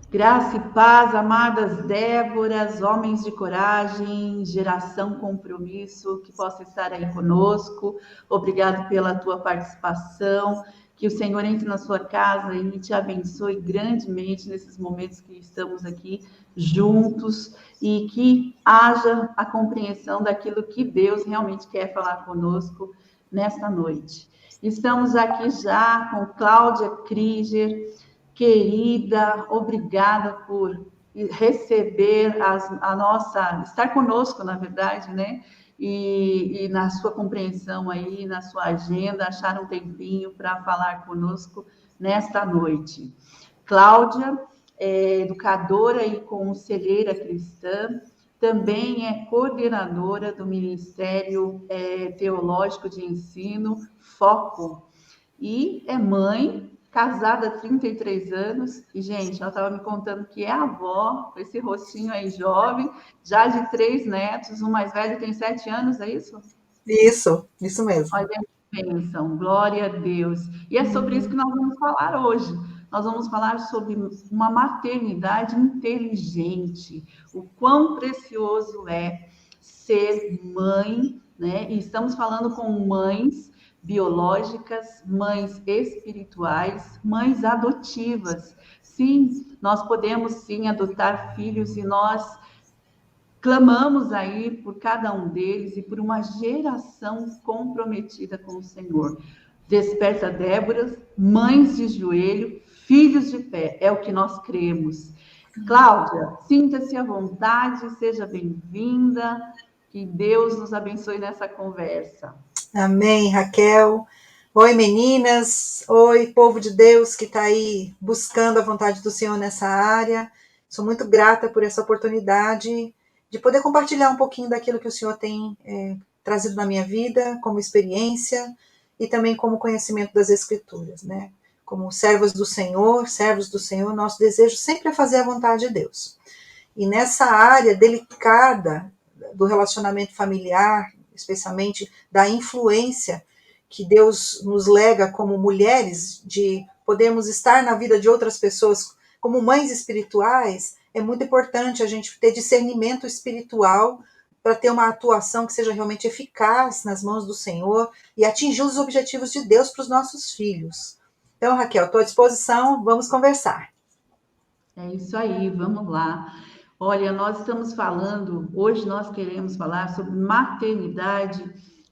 Graça e paz, amadas Déboras, homens de coragem, geração compromisso, que possa estar aí conosco. Obrigado pela tua participação. Que o Senhor entre na sua casa e te abençoe grandemente nesses momentos que estamos aqui juntos e que haja a compreensão daquilo que Deus realmente quer falar conosco nesta noite. Estamos aqui já com Cláudia Krieger. Querida, obrigada por receber a nossa, estar conosco, na verdade, né? E na sua compreensão aí, na sua agenda, achar um tempinho para falar conosco nesta noite. Cláudia é educadora e conselheira cristã, também é coordenadora do Ministério Teológico de Ensino, FOCO, e é mãe, casada há 33 anos, e, gente, ela estava me contando que é avó, com esse rostinho aí jovem, já de 3 netos, o mais velho tem 7 anos, é isso? Isso mesmo. Olha que bênção, glória a Deus. E é sobre isso que nós vamos falar hoje. Nós vamos falar sobre uma maternidade inteligente, o quão precioso é ser mãe, né? E estamos falando com mães biológicas, mães espirituais, mães adotivas. Sim, nós podemos sim adotar filhos e nós clamamos aí por cada um deles e por uma geração comprometida com o Senhor. Desperta Déboras, mães de joelho, filhos de pé, é o que nós cremos. Cláudia, sinta-se à vontade, seja bem-vinda, que Deus nos abençoe nessa conversa. Amém, Raquel. Oi, meninas. Oi, povo de Deus que está aí buscando a vontade do Senhor nessa área. Sou muito grata por essa oportunidade de poder compartilhar um pouquinho daquilo que o Senhor tem trazido na minha vida, como experiência e também como conhecimento das Escrituras, né? Como servos do Senhor, nosso desejo sempre é fazer a vontade de Deus. E nessa área delicada do relacionamento familiar, especialmente da influência que Deus nos lega como mulheres, de podermos estar na vida de outras pessoas como mães espirituais, é muito importante a gente ter discernimento espiritual para ter uma atuação que seja realmente eficaz nas mãos do Senhor e atingir os objetivos de Deus para os nossos filhos. Então, Raquel, estou à disposição, vamos conversar. É isso aí, vamos lá. Olha, nós estamos falando, hoje nós queremos falar sobre maternidade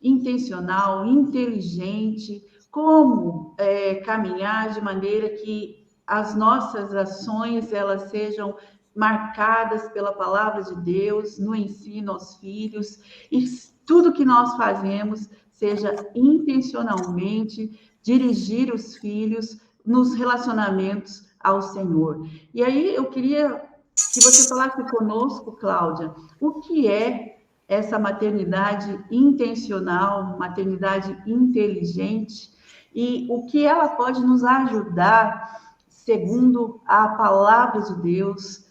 intencional, inteligente, como caminhar de maneira que as nossas ações elas sejam marcadas pela palavra de Deus, no ensino aos filhos, e tudo que nós fazemos seja intencionalmente dirigir os filhos nos relacionamentos ao Senhor. E aí eu queria que você falasse conosco, Cláudia, o que é essa maternidade intencional, maternidade inteligente, e o que ela pode nos ajudar, segundo a palavra de Deus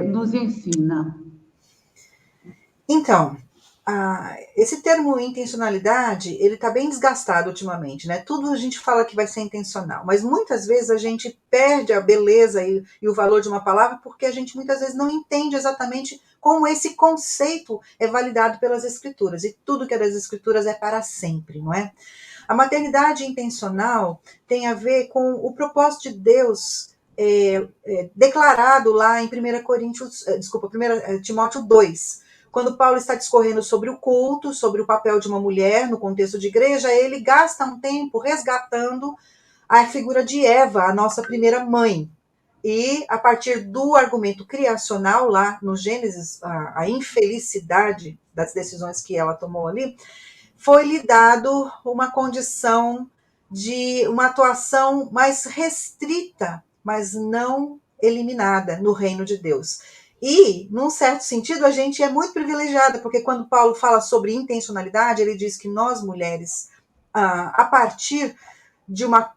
nos ensina. Então, esse termo intencionalidade, ele está bem desgastado ultimamente, né? Tudo a gente fala que vai ser intencional, mas muitas vezes a gente perde a beleza e o valor de uma palavra porque a gente muitas vezes não entende exatamente como esse conceito é validado pelas escrituras, e tudo que é das escrituras é para sempre, não é? A maternidade intencional tem a ver com o propósito de Deus declarado lá em 1 Coríntios, desculpa, 1 Timóteo 2, quando Paulo está discorrendo sobre o culto, sobre o papel de uma mulher no contexto de igreja, ele gasta um tempo resgatando a figura de Eva, a nossa primeira mãe. E a partir do argumento criacional, lá no Gênesis, a infelicidade das decisões que ela tomou ali, foi-lhe dado uma condição de uma atuação mais restrita, mas não eliminada no reino de Deus. E, num certo sentido, a gente é muito privilegiada, porque quando Paulo fala sobre intencionalidade, ele diz que nós, mulheres, a partir de uma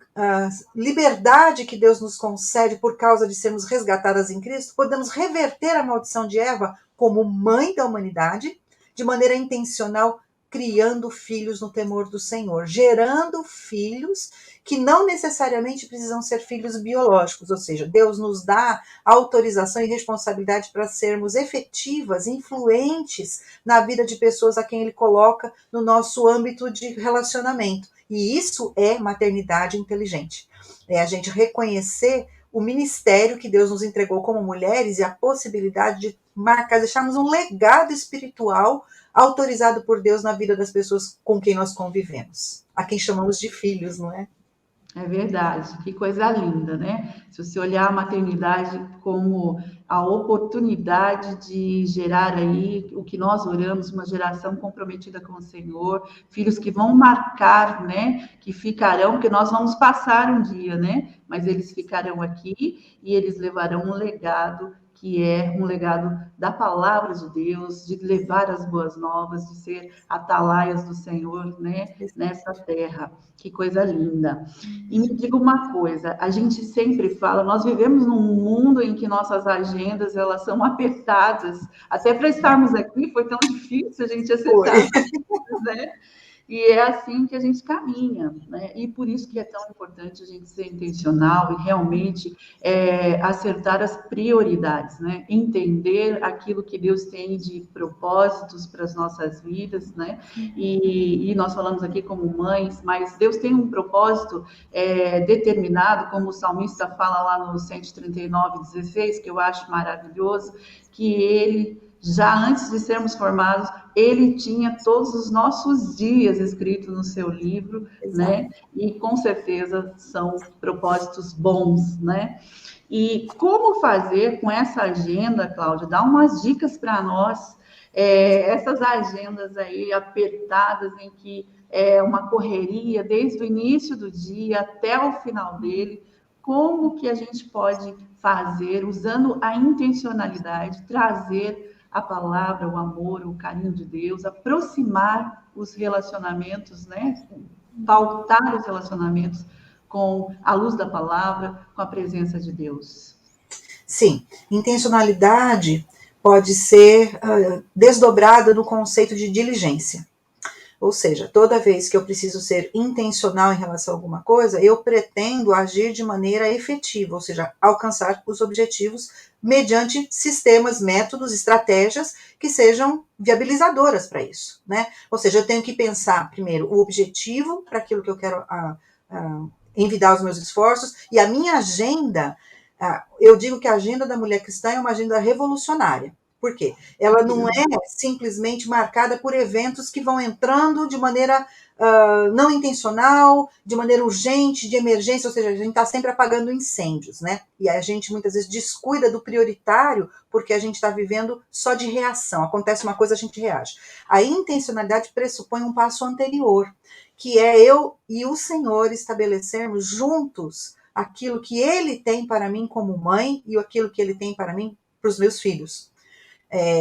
liberdade que Deus nos concede por causa de sermos resgatadas em Cristo, podemos reverter a maldição de Eva como mãe da humanidade, de maneira intencional, criando filhos no temor do Senhor, gerando filhos que não necessariamente precisam ser filhos biológicos, ou seja, Deus nos dá autorização e responsabilidade para sermos efetivas, influentes na vida de pessoas a quem Ele coloca no nosso âmbito de relacionamento. E isso é maternidade inteligente. É a gente reconhecer o ministério que Deus nos entregou como mulheres e a possibilidade de marcar, deixarmos um legado espiritual autorizado por Deus na vida das pessoas com quem nós convivemos. A quem chamamos de filhos, não é? É verdade, que coisa linda, né? Se você olhar a maternidade como a oportunidade de gerar aí o que nós oramos, uma geração comprometida com o Senhor, filhos que vão marcar, né? Que ficarão, porque nós vamos passar um dia, né? Mas eles ficarão aqui e eles levarão um legado que é um legado da palavra de Deus, de levar as boas novas, de ser atalaias do Senhor, né? Nessa terra. Que coisa linda. E me diga uma coisa, a gente sempre fala, nós vivemos num mundo em que nossas agendas elas são apertadas, até para estarmos aqui foi tão difícil a gente acertar Foi. as agendas, né? E é assim que a gente caminha, né? E por isso que é tão importante a gente ser intencional e realmente acertar as prioridades, né? Entender aquilo que Deus tem de propósitos para as nossas vidas, né? E nós falamos aqui como mães, mas Deus tem um propósito determinado, como o salmista fala lá no 139:16, que eu acho maravilhoso, que ele já antes de sermos formados, ele tinha todos os nossos dias escritos no seu livro, Exato. né? E com certeza são propósitos bons, né? E como fazer com essa agenda, Cláudia? Dá umas dicas para nós, essas agendas aí apertadas em que é uma correria desde o início do dia até o final dele. Como que a gente pode fazer, usando a intencionalidade, trazer a palavra, o amor, o carinho de Deus, aproximar os relacionamentos, né? Pautar os relacionamentos com a luz da palavra, com a presença de Deus. Sim, intencionalidade pode ser desdobrada no conceito de diligência. Ou seja, toda vez que eu preciso ser intencional em relação a alguma coisa, eu pretendo agir de maneira efetiva, ou seja, alcançar os objetivos mediante sistemas, métodos, estratégias que sejam viabilizadoras para isso, né? Ou seja, eu tenho que pensar primeiro o objetivo para aquilo que eu quero envidar os meus esforços e a minha agenda. Eu digo que a agenda da mulher cristã é uma agenda revolucionária. Por quê? Ela não é simplesmente marcada por eventos que vão entrando de maneira não intencional, de maneira urgente, de emergência, ou seja, a gente está sempre apagando incêndios, né? E a gente muitas vezes descuida do prioritário porque a gente está vivendo só de reação. Acontece uma coisa, a gente reage. A intencionalidade pressupõe um passo anterior, que é eu e o Senhor estabelecermos juntos aquilo que Ele tem para mim como mãe e aquilo que Ele tem para mim para os meus filhos.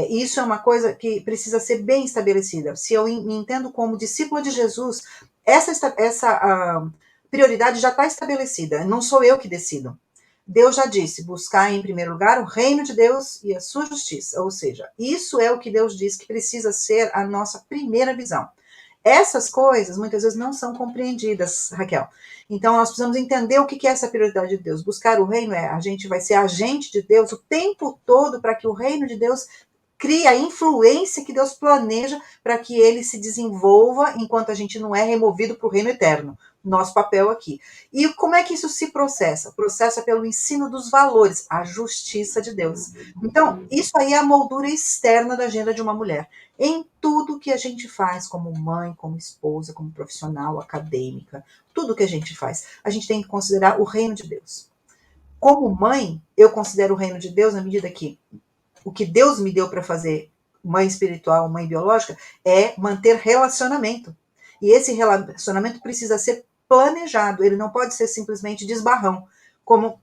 Isso é uma coisa que precisa ser bem estabelecida. Se eu me entendo como discípula de Jesus, essa prioridade já está estabelecida. Não sou eu que decido. Deus já disse: buscar em primeiro lugar o reino de Deus e a sua justiça. Ou seja, isso é o que Deus diz que precisa ser a nossa primeira visão. Essas coisas muitas vezes não são compreendidas, Raquel. Então nós precisamos entender o que é essa prioridade de Deus. Buscar o reino a gente vai ser agente de Deus o tempo todo para que o reino de Deus crie a influência que Deus planeja para que ele se desenvolva enquanto a gente não é removido para o reino eterno. Nosso papel aqui. E como é que isso se processa? Processa pelo ensino dos valores, a justiça de Deus. Então, isso aí é a moldura externa da agenda de uma mulher. Em tudo que a gente faz, como mãe, como esposa, como profissional, acadêmica, tudo que a gente faz, a gente tem que considerar o reino de Deus. Como mãe, eu considero o reino de Deus na medida que o que Deus me deu para fazer, mãe espiritual, mãe biológica, é manter relacionamento. E esse relacionamento precisa ser planejado, ele não pode ser simplesmente desbarrão, como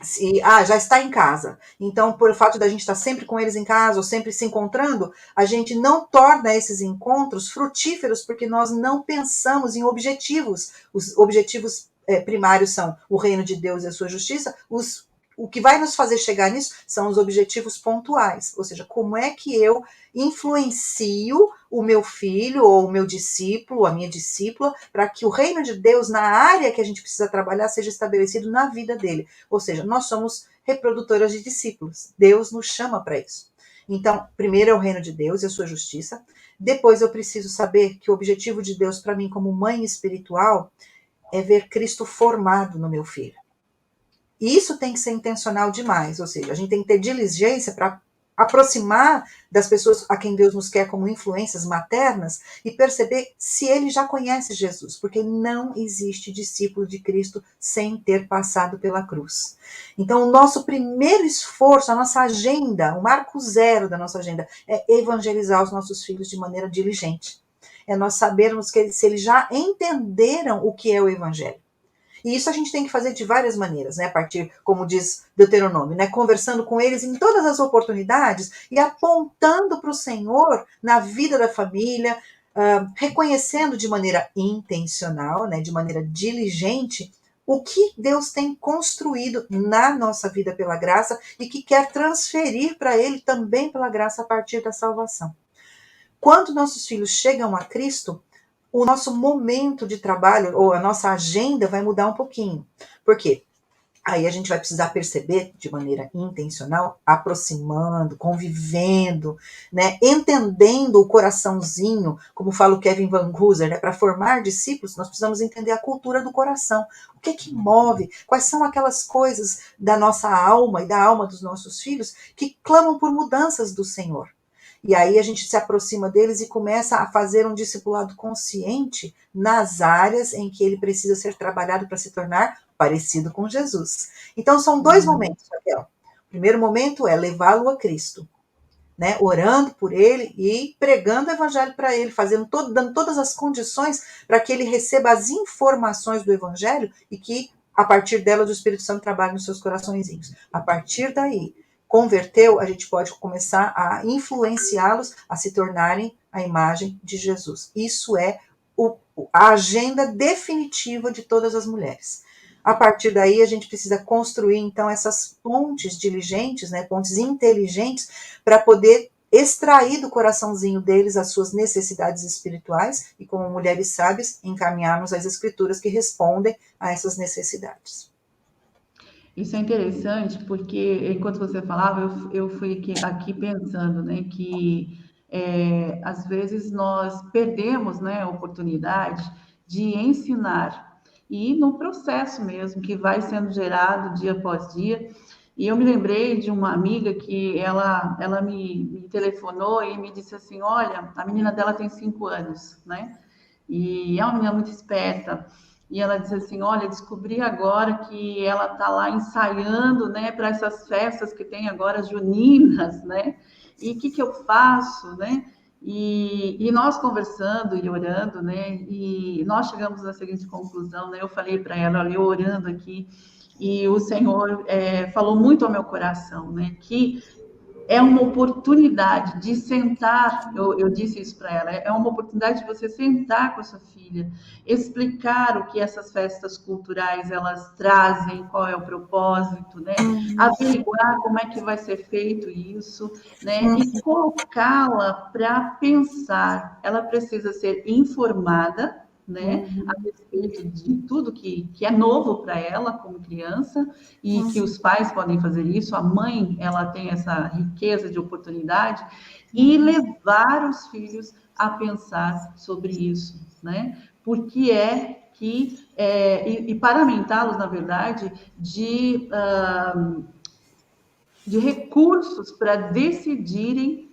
se, já está em casa. Então, por fato da gente estar sempre com eles em casa ou sempre se encontrando, a gente não torna esses encontros frutíferos porque nós não pensamos em objetivos. Os objetivos primários são o reino de Deus e a sua justiça, os o que vai nos fazer chegar nisso são os objetivos pontuais, ou seja, como é que eu influencio o meu filho ou o meu discípulo, ou a minha discípula, para que o reino de Deus, na área que a gente precisa trabalhar, seja estabelecido na vida dele. Ou seja, nós somos reprodutoras de discípulos. Deus nos chama para isso. Então, primeiro é o reino de Deus e a sua justiça. Depois eu preciso saber que o objetivo de Deus para mim como mãe espiritual é ver Cristo formado no meu filho. E isso tem que ser intencional demais, ou seja, a gente tem que ter diligência para aproximar das pessoas a quem Deus nos quer como influências maternas e perceber se ele já conhece Jesus, porque não existe discípulo de Cristo sem ter passado pela cruz. Então, o nosso primeiro esforço, a nossa agenda, o marco zero da nossa agenda é evangelizar os nossos filhos de maneira diligente. É nós sabermos que se eles já entenderam o que é o evangelho. E isso a gente tem que fazer de várias maneiras, né? A partir, como diz Deuteronômio, né? Conversando com eles em todas as oportunidades e apontando para o Senhor na vida da família, reconhecendo de maneira intencional, né? De maneira diligente, o que Deus tem construído na nossa vida pela graça e que quer transferir para Ele também pela graça a partir da salvação. Quando nossos filhos chegam a Cristo, o nosso momento de trabalho ou a nossa agenda vai mudar um pouquinho. Por quê? Aí a gente vai precisar perceber de maneira intencional, aproximando, convivendo, né, entendendo o coraçãozinho, como fala o Kevin Van Hooser, né, para formar discípulos, nós precisamos entender a cultura do coração. O que move? Quais são aquelas coisas da nossa alma e da alma dos nossos filhos que clamam por mudanças do Senhor? E aí a gente se aproxima deles e começa a fazer um discipulado consciente nas áreas em que ele precisa ser trabalhado para se tornar parecido com Jesus. Então são dois momentos, Raquel. O primeiro momento é levá-lo a Cristo, né? Orando por ele e pregando o evangelho para ele, dando todas as condições para que ele receba as informações do evangelho e que, a partir delas, o Espírito Santo trabalhe nos seus coraçõezinhos. A partir daí, converteu, a gente pode começar a influenciá-los a se tornarem a imagem de Jesus. Isso é a agenda definitiva de todas as mulheres. A partir daí, a gente precisa construir, então, essas pontes diligentes, né, pontes inteligentes, para poder extrair do coraçãozinho deles as suas necessidades espirituais e, como mulheres sábias, encaminharmos as escrituras que respondem a essas necessidades. Isso é interessante, porque enquanto você falava, eu fui aqui pensando, né, que às vezes nós perdemos, né, a oportunidade de ensinar, e no processo mesmo, que vai sendo gerado dia após dia. E eu me lembrei de uma amiga que ela me telefonou e me disse assim, olha, a menina dela tem 5 anos, né, e é uma menina muito esperta. E ela disse assim, olha, descobri agora que ela está lá ensaiando, né, para essas festas que tem agora juninas, né? E o que eu faço, né? E nós conversando e orando, né? E nós chegamos à seguinte conclusão, né? Eu falei para ela, olha, eu orando aqui, e o Senhor falou muito ao meu coração, né? Que é uma oportunidade de sentar, eu disse isso para ela, é uma oportunidade de você sentar com a sua filha, explicar o que essas festas culturais elas trazem, qual é o propósito, né? Averiguar como é que vai ser feito isso, né? E colocá-la para pensar. Ela precisa ser informada, né, a respeito de tudo que é novo para ela como criança, e que os pais podem fazer isso, a mãe, ela tem essa riqueza de oportunidade, e levar os filhos a pensar sobre isso, né, porque e paramentá-los, na verdade, de recursos para decidirem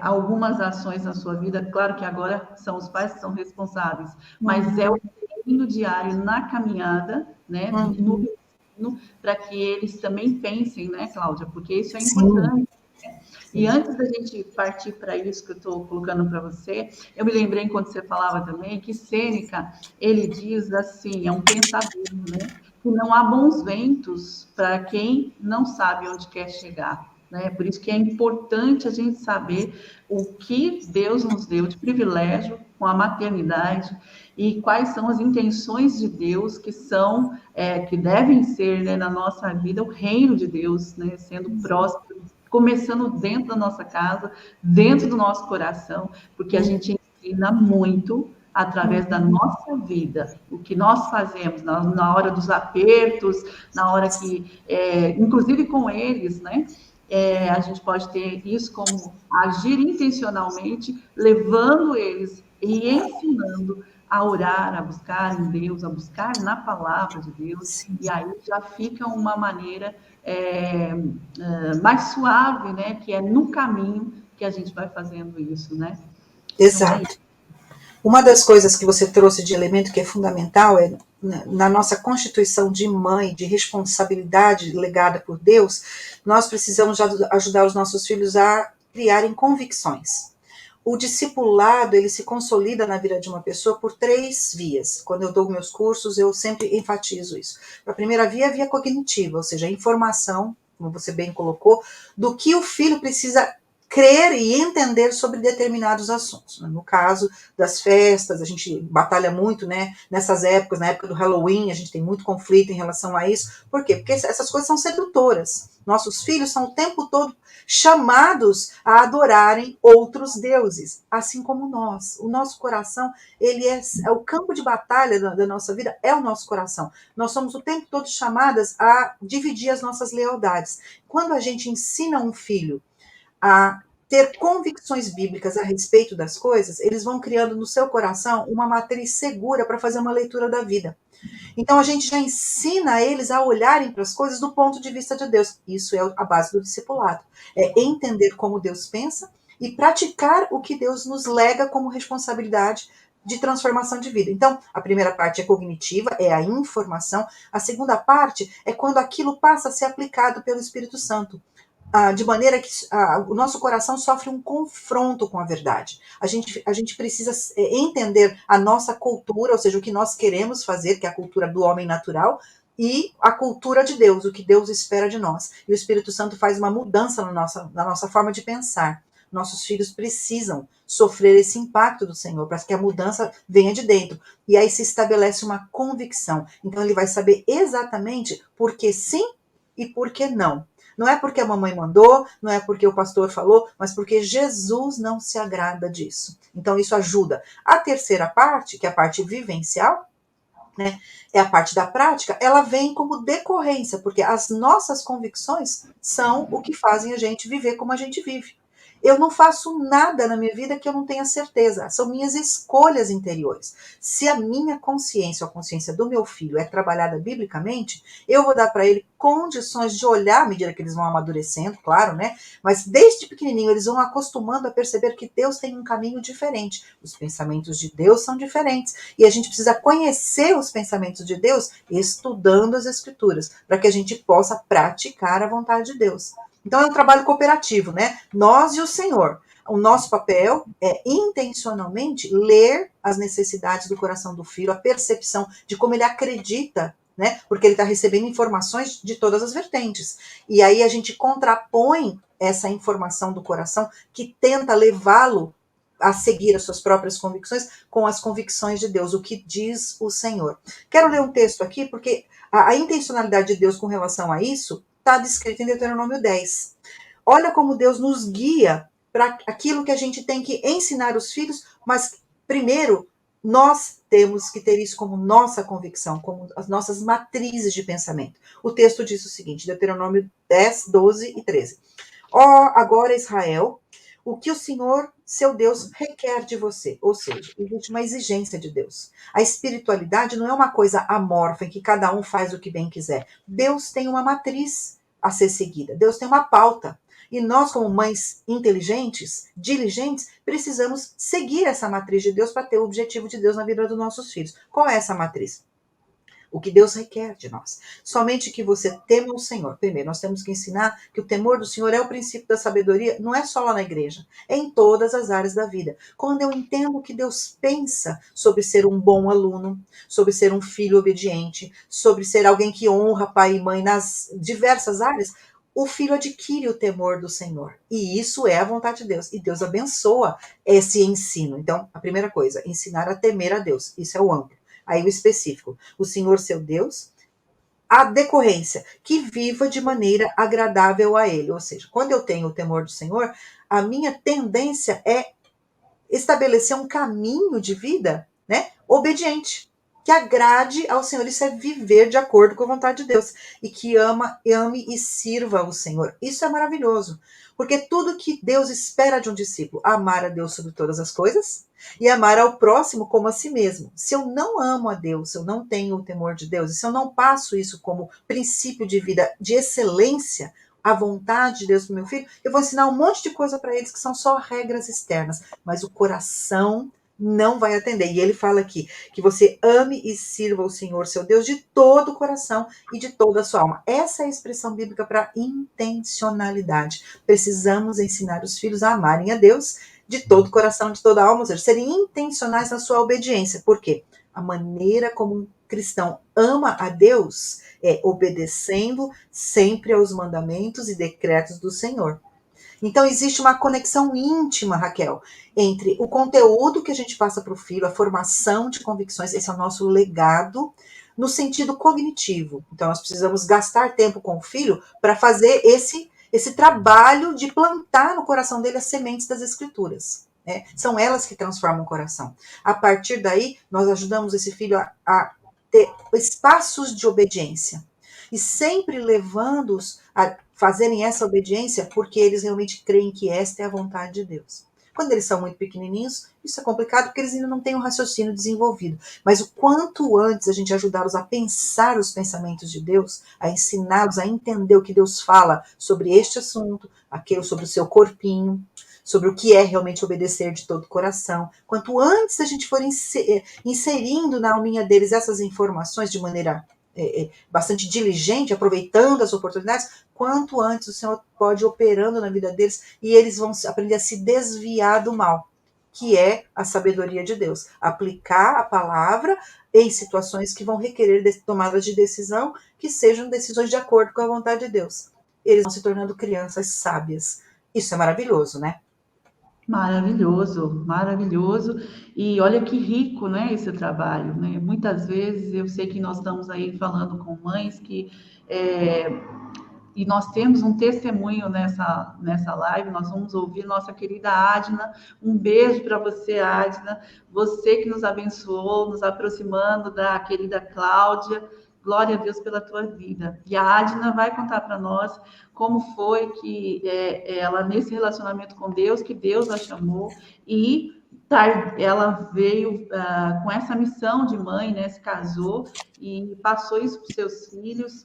algumas ações na sua vida. Claro que agora são os pais que são responsáveis, mas é o treino diário na caminhada, né, para que eles também pensem, né, Cláudia, porque isso é importante. E antes da gente partir para isso que eu estou colocando para você, eu me lembrei, enquanto você falava também, que Sêneca, ele diz assim, é um pensador, né, que não há bons ventos para quem não sabe onde quer chegar. Né? Por isso que é importante a gente saber o que Deus nos deu de privilégio com a maternidade e quais são as intenções de Deus que são, que devem ser, né, na nossa vida, o reino de Deus, né, sendo próspero, começando dentro da nossa casa, dentro do nosso coração, porque a gente ensina muito através da nossa vida, o que nós fazemos na hora dos apertos, na hora que, inclusive com eles, né? A gente pode ter isso como agir intencionalmente, levando eles e ensinando a orar, a buscar em Deus, a buscar na palavra de Deus, Sim. e aí já fica uma maneira mais suave, né? Que é no caminho que a gente vai fazendo isso, né? Então é Exato. isso. Uma das coisas que você trouxe de elemento que é fundamental é na nossa constituição de mãe, de responsabilidade legada por Deus, nós precisamos ajudar os nossos filhos a criarem convicções. O discipulado, ele se consolida na vida de uma pessoa por 3 vias. Quando eu dou meus cursos, eu sempre enfatizo isso. A primeira via é a via cognitiva, ou seja, a informação, como você bem colocou, do que o filho precisa crer e entender sobre determinados assuntos. No caso das festas, a gente batalha muito, né, nessas épocas, na época do Halloween, a gente tem muito conflito em relação a isso. Por quê? Porque essas coisas são sedutoras. Nossos filhos são o tempo todo chamados a adorarem outros deuses, assim como nós. O nosso coração, ele é o campo de batalha da nossa vida, é o nosso coração. Nós somos o tempo todo chamadas a dividir as nossas lealdades. Quando a gente ensina um filho a ter convicções bíblicas a respeito das coisas, eles vão criando no seu coração uma matriz segura para fazer uma leitura da vida. Então a gente já ensina eles a olharem para as coisas do ponto de vista de Deus. Isso é a base do discipulado. É entender como Deus pensa e praticar o que Deus nos lega como responsabilidade de transformação de vida. Então, a primeira parte é cognitiva, é a informação. A segunda parte é quando aquilo passa a ser aplicado pelo Espírito Santo. De maneira que o nosso coração sofre um confronto com a verdade. A gente precisa entender a nossa cultura, ou seja, o que nós queremos fazer, que é a cultura do homem natural, e a cultura de Deus, o que Deus espera de nós. E o Espírito Santo faz uma mudança na nossa forma de pensar. Nossos filhos precisam sofrer esse impacto do Senhor, para que a mudança venha de dentro. E aí se estabelece uma convicção. Então ele vai saber exatamente por que sim e por que não. Não é porque a mamãe mandou, não é porque o pastor falou, mas porque Jesus não se agrada disso. Então isso ajuda. A terceira parte, que é a parte vivencial, né, é a parte da prática, ela vem como decorrência, porque as nossas convicções são o que fazem a gente viver como a gente vive. Eu não faço nada na minha vida que eu não tenha certeza. São minhas escolhas interiores. Se a minha consciência, ou a consciência do meu filho, é trabalhada biblicamente, eu vou dar para ele condições de olhar à medida que eles vão amadurecendo, claro, né? Mas desde pequenininho eles vão acostumando a perceber que Deus tem um caminho diferente. Os pensamentos de Deus são diferentes. E a gente precisa conhecer os pensamentos de Deus estudando as Escrituras, para que a gente possa praticar a vontade de Deus. Então é um trabalho cooperativo, né? Nós e o Senhor. O nosso papel é intencionalmente ler as necessidades do coração do filho, a percepção de como ele acredita, né? Porque ele está recebendo informações de todas as vertentes. E aí a gente contrapõe essa informação do coração que tenta levá-lo a seguir as suas próprias convicções com as convicções de Deus, o que diz o Senhor. Quero ler um texto aqui, porque a intencionalidade de Deus com relação a isso está descrita em Deuteronômio 10. Olha como Deus nos guia para aquilo que a gente tem que ensinar os filhos, mas primeiro nós temos que ter isso como nossa convicção, como as nossas matrizes de pensamento. O texto diz o seguinte, Deuteronômio 10, 12 e 13. Ó, agora Israel, o que o Senhor, seu Deus, requer de você. Ou seja, existe uma exigência de Deus. A espiritualidade não é uma coisa amorfa em que cada um faz o que bem quiser. Deus tem uma matriz a ser seguida. Deus tem uma pauta. E nós, como mães inteligentes, diligentes, precisamos seguir essa matriz de Deus para ter o objetivo de Deus na vida dos nossos filhos. Qual é essa matriz? O que Deus requer de nós. Somente que você tema o Senhor. Primeiro, nós temos que ensinar que o temor do Senhor é o princípio da sabedoria, não é só lá na igreja, é em todas as áreas da vida. Quando eu entendo o que Deus pensa sobre ser um bom aluno, sobre ser um filho obediente, sobre ser alguém que honra pai e mãe nas diversas áreas, o filho adquire o temor do Senhor. E isso é a vontade de Deus. E Deus abençoa esse ensino. Então, a primeira coisa, ensinar a temer a Deus. Isso é o amplo. Aí o específico. O Senhor seu Deus, a decorrência, que viva de maneira agradável a Ele. Ou seja, quando eu tenho o temor do Senhor, a minha tendência é estabelecer um caminho de vida, né, obediente, que agrade ao Senhor. Isso é viver de acordo com a vontade de Deus e que ame e sirva o Senhor. Isso é maravilhoso, porque tudo que Deus espera de um discípulo, amar a Deus sobre todas as coisas e amar ao próximo como a si mesmo. Se eu não amo a Deus, se eu não tenho o temor de Deus, e se eu não passo isso como princípio de vida de excelência, a vontade de Deus para o meu filho, eu vou ensinar um monte de coisa para eles que são só regras externas, mas o coração não vai atender. E ele fala aqui que você ame e sirva o Senhor seu Deus de todo o coração e de toda a sua alma. Essa é a expressão bíblica para intencionalidade. Precisamos ensinar os filhos a amarem a Deus de todo o coração, de toda a alma, ou seja, serem intencionais na sua obediência. Por quê? A maneira como um cristão ama a Deus é obedecendo sempre aos mandamentos e decretos do Senhor. Então existe uma conexão íntima, Raquel, entre o conteúdo que a gente passa para o filho, a formação de convicções, esse é o nosso legado, no sentido cognitivo. Então nós precisamos gastar tempo com o filho para fazer esse trabalho de plantar no coração dele as sementes das escrituras. Né? São elas que transformam o coração. A partir daí, nós ajudamos esse filho a ter espaços de obediência. E sempre levando-os a fazerem essa obediência porque eles realmente creem que esta é a vontade de Deus. Quando eles são muito pequenininhos, isso é complicado porque eles ainda não têm um raciocínio desenvolvido. Mas o quanto antes a gente ajudá-los a pensar os pensamentos de Deus, a ensiná-los a entender o que Deus fala sobre este assunto, aquele sobre o seu corpinho, sobre o que é realmente obedecer de todo o coração. Quanto antes a gente for inserindo na alminha deles essas informações de maneira bastante diligente, aproveitando as oportunidades, quanto antes o Senhor pode ir operando na vida deles e eles vão aprender a se desviar do mal, que é a sabedoria de Deus. Aplicar a palavra em situações que vão requerer tomadas de decisão que sejam decisões de acordo com a vontade de Deus. Eles vão se tornando crianças sábias. Isso é maravilhoso, né? Maravilhoso, maravilhoso. E olha que rico, né, esse trabalho, né? Muitas vezes eu sei que nós estamos aí falando com mães que e nós temos um testemunho nessa live, nós vamos ouvir nossa querida Adna. Um beijo para você, Adna. Você que nos abençoou, nos aproximando da querida Cláudia. Glória a Deus pela tua vida. E a Adna vai contar para nós como foi que ela, nesse relacionamento com Deus, que Deus a chamou, e ela veio com essa missão de mãe, né? Se casou e passou isso para os seus filhos.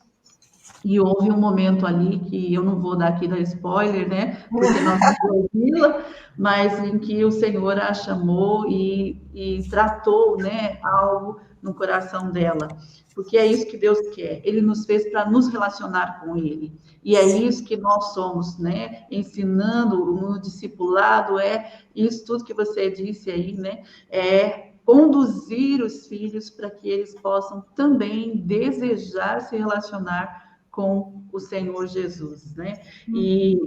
E houve um momento ali que eu não vou dar aqui da spoiler, né? Porque nós vamos ouvi-la, mas em que o Senhor a chamou e tratou, né, algo no coração dela. Porque é isso que Deus quer. Ele nos fez para nos relacionar com Ele. E é isso que nós somos, né? Ensinando no discipulado, isso tudo que você disse aí, né? É conduzir os filhos para que eles possam também desejar se relacionar com o Senhor Jesus, né? E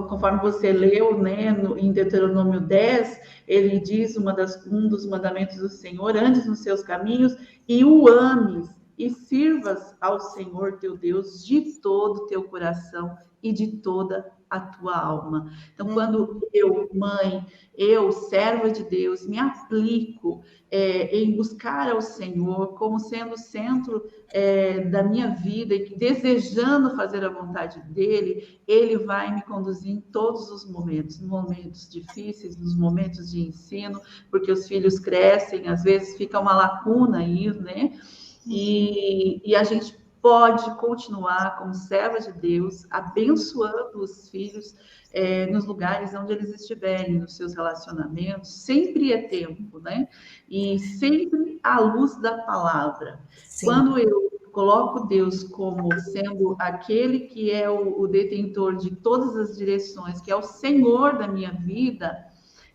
conforme você leu, né, em Deuteronômio 10, ele diz um dos mandamentos do Senhor: andes nos seus caminhos e o ames, e sirvas ao Senhor teu Deus de todo o teu coração e de toda a tua alma. Então, quando eu, mãe, eu, serva de Deus, me aplico em buscar ao Senhor como sendo o centro da minha vida e desejando fazer a vontade dele, ele vai me conduzir em todos os momentos, nos momentos difíceis, nos momentos de ensino, porque os filhos crescem, às vezes fica uma lacuna aí, né? E a gente pode continuar como serva de Deus, abençoando os filhos nos lugares onde eles estiverem, nos seus relacionamentos. Sempre é tempo, né? E sempre à luz da palavra. Sim. Quando eu coloco Deus como sendo aquele que é o detentor de todas as direções, que é o Senhor da minha vida,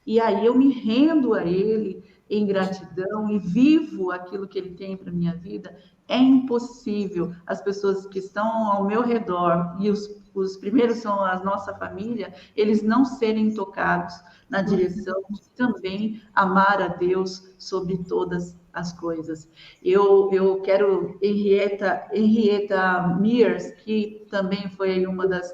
e aí eu me rendo a Ele, em gratidão e vivo aquilo que Ele tem para minha vida, é impossível as pessoas que estão ao meu redor, e os primeiros são a nossa família, eles não serem tocados na direção de também amar a Deus sobre todas as coisas. Eu quero Henrietta Mears, que também foi uma das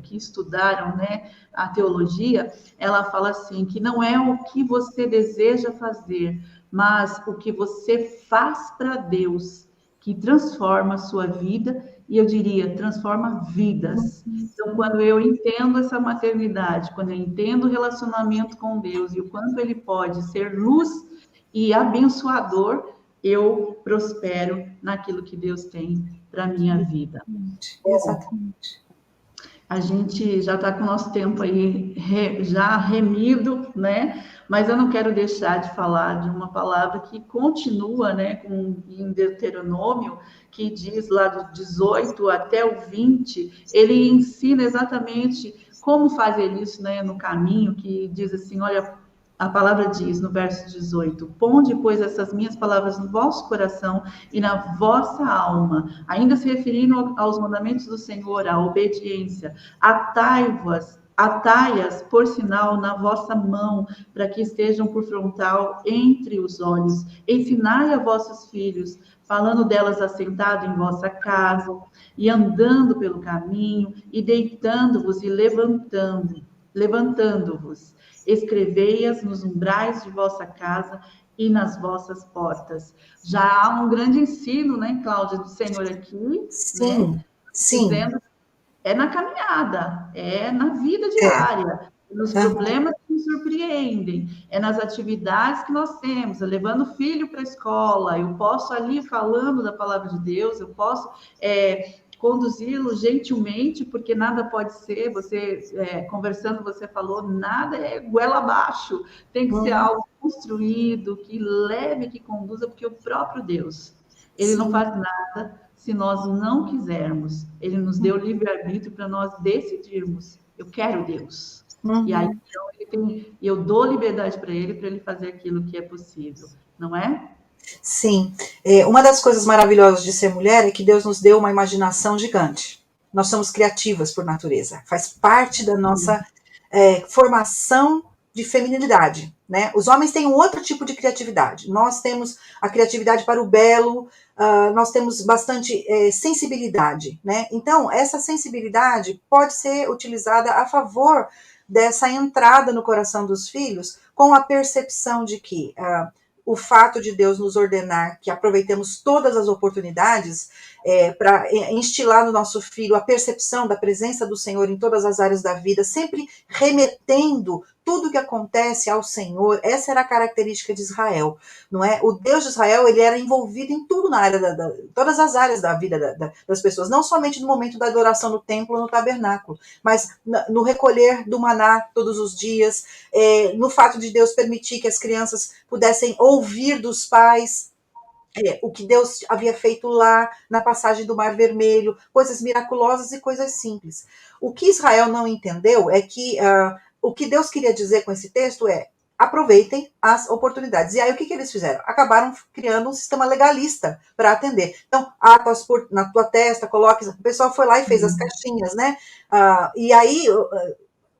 que estudaram, né, a teologia, ela fala assim, que não é o que você deseja fazer, mas o que você faz para Deus, que transforma a sua vida, e eu diria, transforma vidas. Então, quando eu entendo essa maternidade, quando eu entendo o relacionamento com Deus e o quanto ele pode ser luz e abençoador, eu prospero naquilo que Deus tem para a minha vida. Exatamente. A gente já está com o nosso tempo aí já remido, né? Mas eu não quero deixar de falar de uma palavra que continua, né, em Deuteronômio, que diz lá do 18 até o 20, ele ensina exatamente como fazer isso, né, no caminho, que diz assim, olha, a palavra diz no verso 18: ponde, pois, essas minhas palavras no vosso coração e na vossa alma, ainda se referindo aos mandamentos do Senhor, à obediência, atai-as por sinal na vossa mão, para que estejam por frontal entre os olhos. Ensinai a vossos filhos, falando delas assentado em vossa casa, e andando pelo caminho, e deitando-vos e levantando-vos. Escrevei-as nos umbrais de vossa casa e nas vossas portas. Já há um grande ensino, né, Cláudia, do Senhor aqui, Sim, né, sim. dizendo é na caminhada, é na vida É. diária, nos problemas que nos surpreendem, é nas atividades que nós temos, é levando o filho para a escola, eu posso ali falando da palavra de Deus, eu posso conduzi-lo gentilmente, porque nada pode ser, você conversando, você falou, nada é goela abaixo, tem que ser algo construído, que leve, que conduza, porque o próprio Deus, ele não faz nada se nós não quisermos. Ele nos deu livre-arbítrio para nós decidirmos. Eu quero Deus. E aí, então, eu dou liberdade para ele fazer aquilo que é possível, não é? Sim. Uma das coisas maravilhosas de ser mulher é que Deus nos deu uma imaginação gigante. Nós somos criativas por natureza. Faz parte da nossa formação de feminilidade, né? Os homens têm um outro tipo de criatividade. Nós temos a criatividade para o belo, nós temos bastante sensibilidade, né? Então, essa sensibilidade pode ser utilizada a favor dessa entrada no coração dos filhos com a percepção de que o fato de Deus nos ordenar que aproveitemos todas as oportunidades para instilar no nosso filho a percepção da presença do Senhor em todas as áreas da vida, sempre remetendo tudo que acontece ao Senhor. Essa era a característica de Israel, não é? O Deus de Israel, ele era envolvido em tudo na área todas as áreas da vida das pessoas, não somente no momento da adoração no templo, no tabernáculo, mas no recolher do maná todos os dias, no fato de Deus permitir que as crianças pudessem ouvir dos pais o que Deus havia feito lá na passagem do Mar Vermelho, coisas miraculosas e coisas simples. O que Israel não entendeu é que o que Deus queria dizer com esse texto é: aproveitem as oportunidades. E aí o que eles fizeram? Acabaram criando um sistema legalista para atender. Então, atas na tua testa, coloque. O pessoal foi lá e fez as caixinhas, né? E aí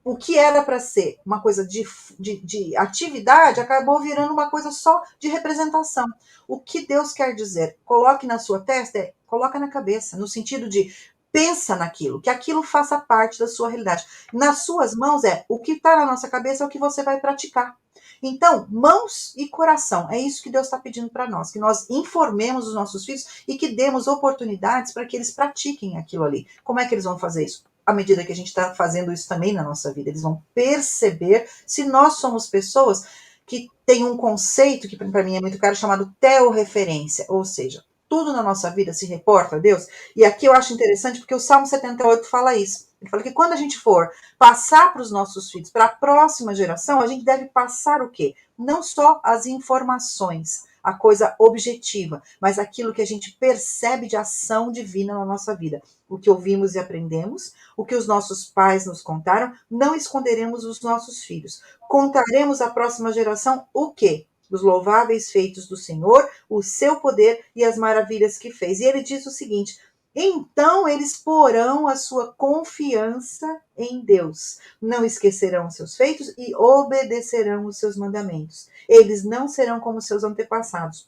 o que era para ser uma coisa de atividade acabou virando uma coisa só de representação. O que Deus quer dizer? Coloque na sua testa, coloca na cabeça, no sentido de pensa naquilo, que aquilo faça parte da sua realidade. Nas suas mãos o que está na nossa cabeça é o que você vai praticar. Então, mãos e coração, é isso que Deus está pedindo para nós, que nós informemos os nossos filhos e que demos oportunidades para que eles pratiquem aquilo ali. Como é que eles vão fazer isso? À medida que a gente está fazendo isso também na nossa vida, eles vão perceber se nós somos pessoas que têm um conceito que para mim é muito caro, chamado teorreferência, ou seja, tudo na nossa vida se reporta a Deus. E aqui eu acho interessante porque o Salmo 78 fala isso. Ele fala que quando a gente for passar para os nossos filhos, para a próxima geração, a gente deve passar o quê? Não só as informações, a coisa objetiva, mas aquilo que a gente percebe de ação divina na nossa vida. O que ouvimos e aprendemos, o que os nossos pais nos contaram, não esconderemos os nossos filhos. Contaremos à próxima geração o quê? os louváveis feitos do Senhor, o seu poder e as maravilhas que fez. E ele diz o seguinte: então eles porão a sua confiança em Deus, não esquecerão os seus feitos e obedecerão os seus mandamentos. Eles não serão como seus antepassados,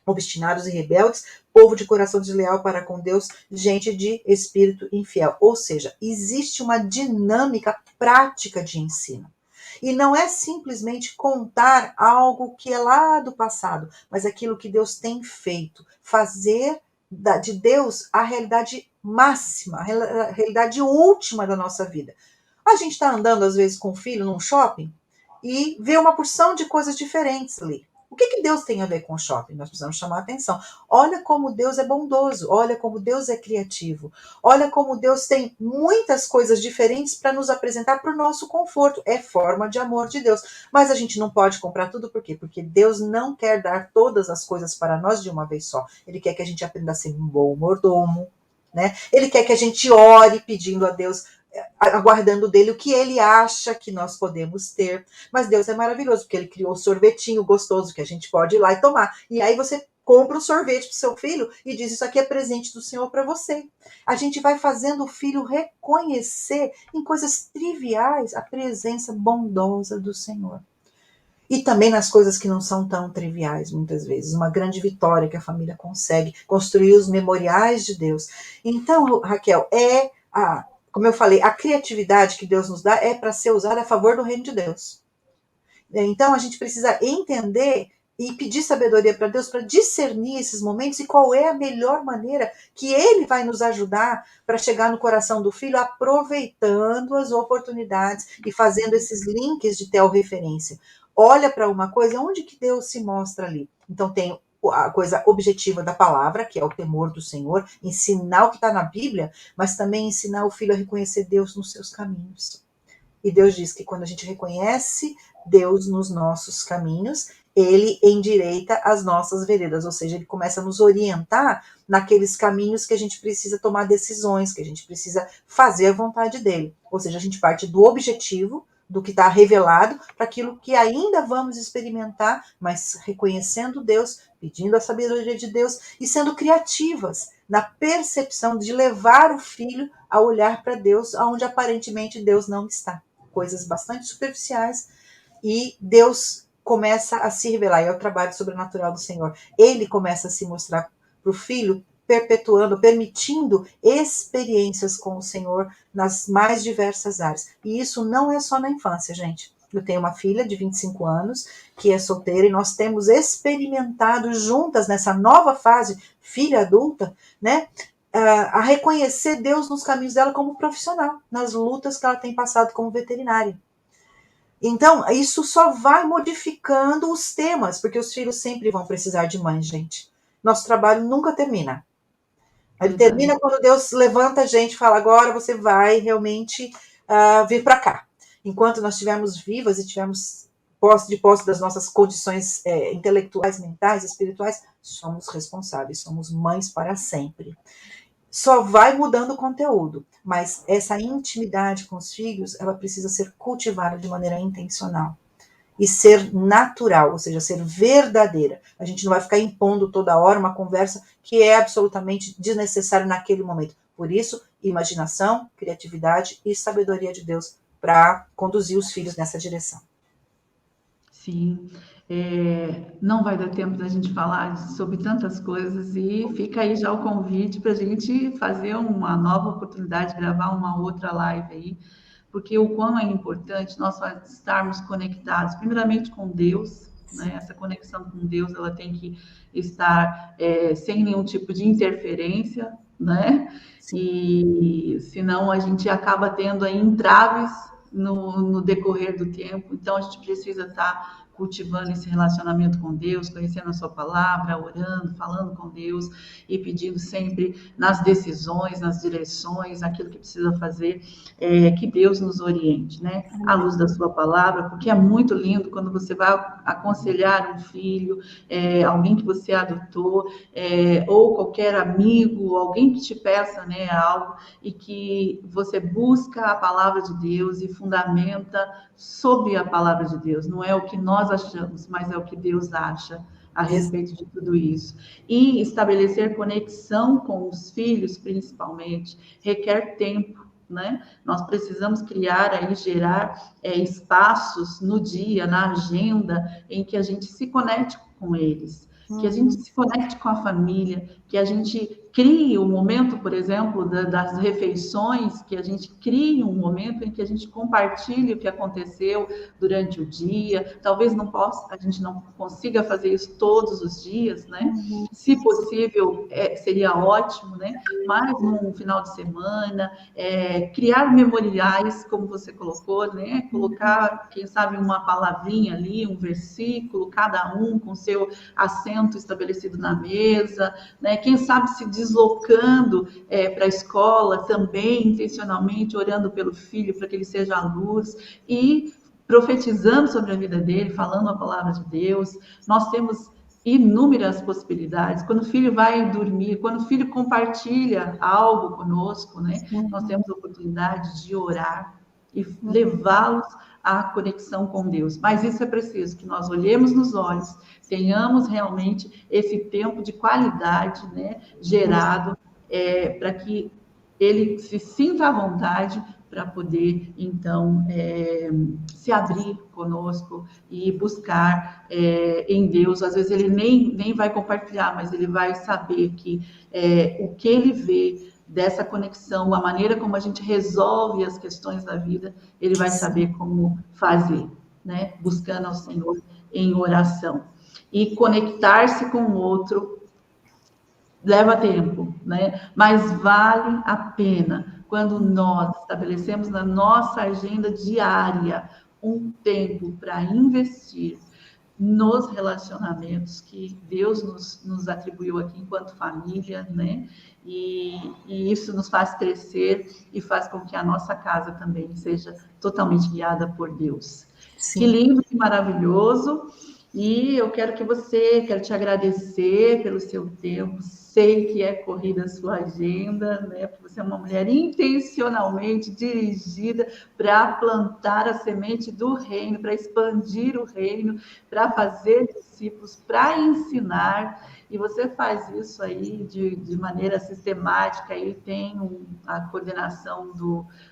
obstinados e rebeldes, povo de coração desleal para com Deus, gente de espírito infiel. Ou seja, existe uma dinâmica prática de ensino. E não é simplesmente contar algo que é lá do passado, mas aquilo que Deus tem feito. Fazer de Deus a realidade máxima, a realidade última da nossa vida. A gente está andando, às vezes, com o filho num shopping e vê uma porção de coisas diferentes ali. O que Deus tem a ver com o shopping? Nós precisamos chamar a atenção. Olha como Deus é bondoso, olha como Deus é criativo, olha como Deus tem muitas coisas diferentes para nos apresentar para o nosso conforto. É forma de amor de Deus. Mas a gente não pode comprar tudo, por quê? Porque Deus não quer dar todas as coisas para nós de uma vez só. Ele quer que a gente aprenda a ser um bom mordomo, né? Ele quer que a gente ore pedindo a Deus, aguardando dele o que ele acha que nós podemos ter. Mas Deus é maravilhoso, porque ele criou o sorvetinho gostoso que a gente pode ir lá e tomar. E aí você compra um sorvete para o seu filho e diz: isso aqui é presente do Senhor para você. A gente vai fazendo o filho reconhecer em coisas triviais a presença bondosa do Senhor. E também nas coisas que não são tão triviais, muitas vezes. Uma grande vitória que a família consegue construir os memoriais de Deus. Então, Raquel, como eu falei, a criatividade que Deus nos dá é para ser usada a favor do reino de Deus. Então, a gente precisa entender e pedir sabedoria para Deus para discernir esses momentos e qual é a melhor maneira que Ele vai nos ajudar para chegar no coração do filho, aproveitando as oportunidades e fazendo esses links de telreferência. Olha para uma coisa, onde que Deus se mostra ali? Então, tem a coisa objetiva da palavra, que é o temor do Senhor, ensinar o que está na Bíblia, mas também ensinar o filho a reconhecer Deus nos seus caminhos. E Deus diz que quando a gente reconhece Deus nos nossos caminhos, ele endireita as nossas veredas, ou seja, ele começa a nos orientar naqueles caminhos que a gente precisa tomar decisões, que a gente precisa fazer a vontade dele. Ou seja, a gente parte do objetivo, do que está revelado, para aquilo que ainda vamos experimentar, mas reconhecendo Deus, pedindo a sabedoria de Deus e sendo criativas na percepção de levar o filho a olhar para Deus, onde aparentemente Deus não está. Coisas bastante superficiais, e Deus começa a se revelar, é o trabalho sobrenatural do Senhor. Ele começa a se mostrar para o filho, perpetuando, permitindo experiências com o Senhor nas mais diversas áreas. E isso não é só na infância, gente. Eu tenho uma filha de 25 anos, que é solteira, e nós temos experimentado juntas, nessa nova fase, filha adulta, né, a reconhecer Deus nos caminhos dela como profissional, nas lutas que ela tem passado como veterinária. Então, isso só vai modificando os temas, porque os filhos sempre vão precisar de mãe, gente. Nosso trabalho nunca termina. Ele termina quando Deus levanta a gente e fala: agora você vai realmente vir para cá. Enquanto nós estivermos vivas e tivermos posse das nossas condições intelectuais, mentais, espirituais, somos responsáveis, somos mães para sempre. Só vai mudando o conteúdo, mas essa intimidade com os filhos, ela precisa ser cultivada de maneira intencional e ser natural, ou seja, ser verdadeira. A gente não vai ficar impondo toda hora uma conversa que é absolutamente desnecessária naquele momento. Por isso, imaginação, criatividade e sabedoria de Deus para conduzir os filhos nessa direção. Sim, não vai dar tempo da gente falar sobre tantas coisas, e fica aí já o convite para a gente fazer uma nova oportunidade, gravar uma outra live aí, porque o quão é importante nós estarmos conectados, primeiramente com Deus, né? Essa conexão com Deus, ela tem que estar sem nenhum tipo de interferência, né? E senão a gente acaba tendo aí entraves no decorrer do tempo. Então a gente precisa estar cultivando esse relacionamento com Deus, conhecendo a sua palavra, orando, falando com Deus e pedindo sempre nas decisões, nas direções, aquilo que precisa fazer, que Deus nos oriente, né? À luz da sua palavra, porque é muito lindo quando você vai aconselhar um filho, alguém que você adotou, ou qualquer amigo, alguém que te peça, né, algo, e que você busca a palavra de Deus e fundamenta sobre a palavra de Deus. Não é o que nós nós achamos, mas é o que Deus acha a respeito de tudo isso. E estabelecer conexão com os filhos, principalmente, requer tempo, né? Nós precisamos criar aí, gerar espaços no dia, na agenda, em que a gente se conecte com eles, que a gente se conecte com a família, que a gente crie um momento, por exemplo, das refeições, que a gente crie um momento em que a gente compartilhe o que aconteceu durante o dia. Talvez a gente não consiga fazer isso todos os dias, né? Se possível, seria ótimo, né? Mas num final de semana, criar memoriais, como você colocou, né? Colocar, quem sabe, uma palavrinha ali, um versículo, cada um com seu assento estabelecido na mesa, né? Quem sabe se deslocando para a escola também, intencionalmente, orando pelo filho para que ele seja a luz e profetizando sobre a vida dele, falando a palavra de Deus. Nós temos inúmeras possibilidades. Quando o filho vai dormir, quando o filho compartilha algo conosco, né? Nós temos a oportunidade de orar e levá-los à conexão com Deus. Mas isso é preciso que nós olhemos nos olhos, tenhamos realmente esse tempo de qualidade, né, gerado, para que ele se sinta à vontade para poder, então, se abrir conosco e buscar em Deus. Às vezes ele nem vai compartilhar, mas ele vai saber que o que ele vê dessa conexão, a maneira como a gente resolve as questões da vida, ele vai saber como fazer, né? Buscando ao Senhor em oração. E conectar-se com o outro leva tempo, né? Mas vale a pena quando nós estabelecemos na nossa agenda diária um tempo para investir nos relacionamentos que Deus nos atribuiu aqui enquanto família, né? E isso nos faz crescer e faz com que a nossa casa também seja totalmente guiada por Deus. Sim. Que lindo, que maravilhoso. E eu quero te agradecer pelo seu tempo. Sei que é corrida a sua agenda, né? Porque você é uma mulher intencionalmente dirigida para plantar a semente do reino, para expandir o reino, para fazer discípulos, para ensinar. E você faz isso aí de maneira sistemática. Aí tem a coordenação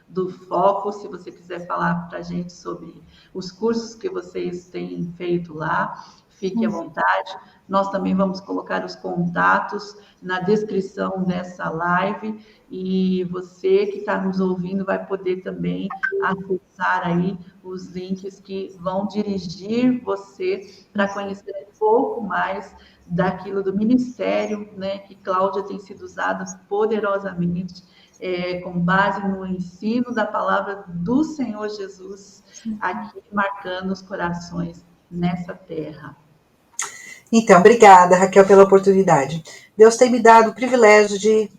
do foco, se você quiser falar para a gente sobre os cursos que vocês têm feito lá, fique à vontade. Nós também vamos colocar os contatos na descrição dessa live e você que está nos ouvindo vai poder também acessar aí os links que vão dirigir você para conhecer um pouco mais daquilo do ministério, né, que Cláudia tem sido usada poderosamente com base no ensino da palavra do Senhor Jesus, aqui marcando os corações nessa terra. Então, obrigada, Raquel, pela oportunidade. Deus tem me dado o privilégio de,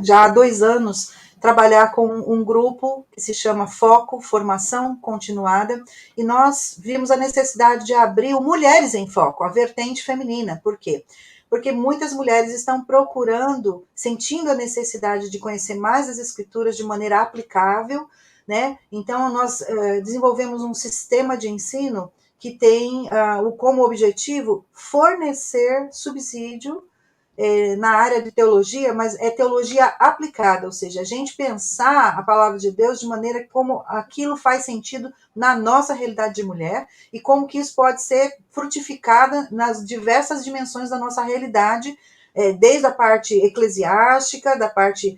já há 2 anos, trabalhar com um grupo que se chama Foco, Formação Continuada, e nós vimos a necessidade de abrir o Mulheres em Foco, a vertente feminina. Por quê? Porque muitas mulheres estão procurando, sentindo a necessidade de conhecer mais as Escrituras de maneira aplicável, né? Então, nós desenvolvemos um sistema de ensino que tem como objetivo fornecer subsídio na área de teologia, mas é teologia aplicada, ou seja, a gente pensar a palavra de Deus de maneira como aquilo faz sentido na nossa realidade de mulher e como que isso pode ser frutificada nas diversas dimensões da nossa realidade, desde a parte eclesiástica, da parte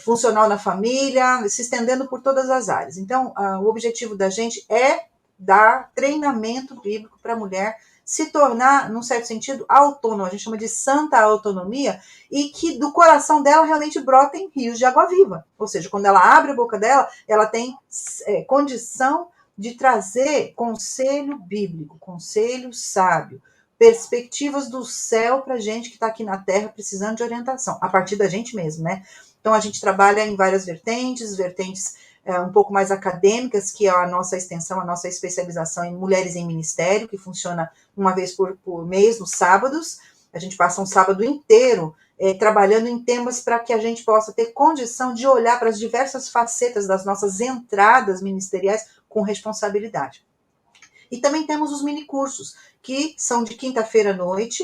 funcional na família, se estendendo por todas as áreas. Então, o objetivo da gente é dar treinamento bíblico para a mulher se tornar, num certo sentido, autônoma. A gente chama de santa autonomia, e que do coração dela realmente brotem rios de água viva. Ou seja, quando ela abre a boca dela, ela tem condição de trazer conselho bíblico, conselho sábio, perspectivas do céu para a gente que está aqui na Terra precisando de orientação, a partir da gente mesmo, né? Então, a gente trabalha em várias vertentes um pouco mais acadêmicas, que é a nossa extensão, a nossa especialização em Mulheres em Ministério, que funciona uma vez por mês, nos sábados. A gente passa um sábado inteiro trabalhando em temas para que a gente possa ter condição de olhar para as diversas facetas das nossas entradas ministeriais com responsabilidade. E também temos os mini cursos, que são de quinta-feira à noite.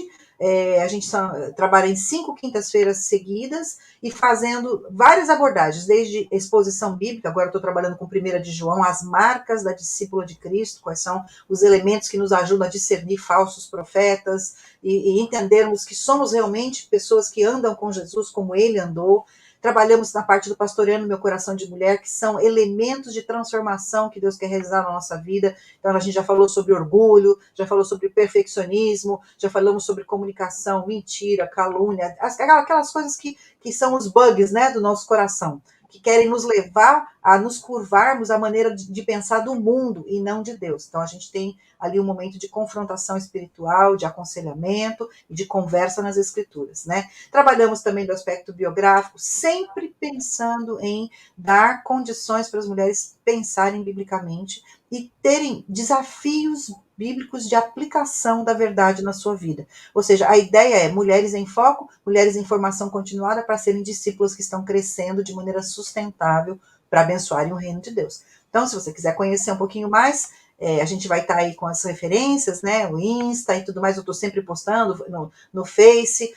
A gente trabalha em 5 quintas-feiras seguidas e fazendo várias abordagens, desde exposição bíblica, agora estou trabalhando com 1 de João, as marcas da discípula de Cristo, quais são os elementos que nos ajudam a discernir falsos profetas e entendermos que somos realmente pessoas que andam com Jesus como ele andou. Trabalhamos na parte do pastoreando meu coração de mulher, que são elementos de transformação que Deus quer realizar na nossa vida. Então, a gente já falou sobre orgulho, já falou sobre perfeccionismo, já falamos sobre comunicação, mentira, calúnia, aquelas coisas que são os bugs, né, do nosso coração, que querem nos levar a nos curvarmos à maneira de pensar do mundo e não de Deus. Então, a gente tem ali um momento de confrontação espiritual, de aconselhamento e de conversa nas escrituras, né? Trabalhamos também do aspecto biográfico, sempre pensando em dar condições para as mulheres pensarem biblicamente e terem desafios bíblicos de aplicação da verdade na sua vida. Ou seja, a ideia é mulheres em foco, mulheres em formação continuada para serem discípulos que estão crescendo de maneira sustentável para abençoarem o reino de Deus. Então, se você quiser conhecer um pouquinho mais, a gente vai estar aí com as referências, né? O Insta e tudo mais, eu estou sempre postando no Face.